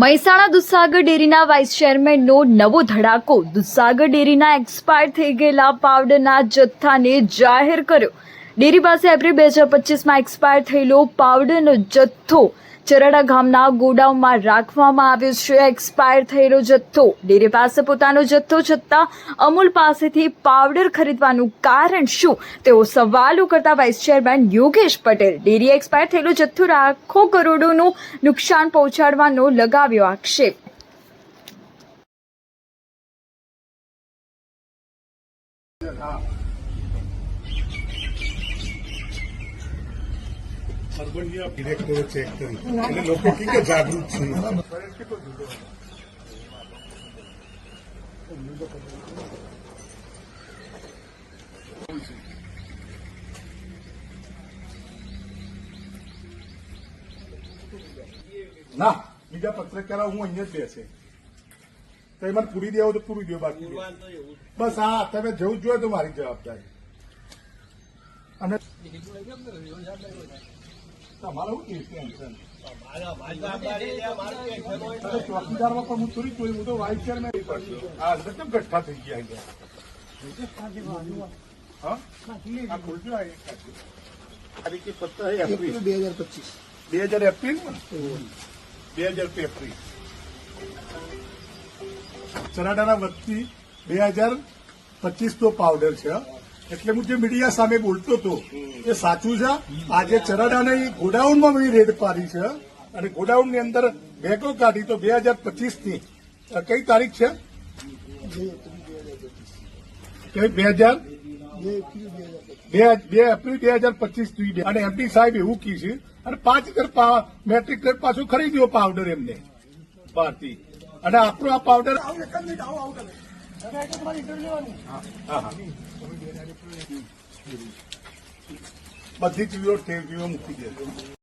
મહેસાણા દૂધસાગર ડેરીના વાઇસ ચેરમેનનો નવો ધડાકો। દૂધસાગર ડેરીના એક્સપાયર થઈ ગયેલા પાવડરના જથ્થાને જાહેર કર્યો। ડેરી પાસે એપ્રિલ 2025માં એક્સપાયર થયેલો પાવડરનો જથ્થો ચરાડા ગામના ગોડાઉનમાં રાખવામાં આવ્યો છે। એક્સપાયર થયેલો જથ્થો ડેરી પાસે પોતાનો જથ્થો છતાં અમૂલ પાસેથી પાવડર ખરીદવાનું કારણ શું, તેવો સવાલો કરતા vice chairman Yogesh Patel dairy expire થયેલો જથ્થો લાખો કરોડોનું નુકસાન પહોંચાડવાનો લગાવ્યો આક્ષેપ। અર્બનિયા ડિરેક્ટરો ચેક કરી એટલે લોકો કે જાગૃત છે। ના બીજા પત્રકારો હું અહીંયા જ બેસે તો મને પૂરી દેવો તો પૂરી દો, બાકી બસ હા તમે જવું જ જોઈએ તો મારી જવાબદારી। અને તમારું કેસ ટેન્શન ચોકીદારમાં પણ હું થોડી જોઈ, હું તો વાઇસ ચેરમેન હા કેમ ગઠ્ઠા થઈ ગયા હા આ ખોલજો આ તારીખે પત્ર એપ્રિલ 2025 એપ્રિલ 2000 એપ્રિલ ચરાડાના વતી 2025 તો પાવડર છે। એટલે હું જે મીડિયા સામે બોલતો હતો એ સાચું છે। આજે ચરાડાની ગોડાઉનમાં બધી રેડ પાડી છે અને ગોડાઉનની અંદર બેગો કાઢી તો 2025 ની કઈ તારીખ છે? 2 એપ્રિલ 2025 અને એમડી સાહેબ એવું કી છે અને 5000 મેટ્રિક ટન પાછું ખરીદ્યો પાવડર એમને બહારથી અને આપણો આ પાવડર બધી જ મૂકી દે।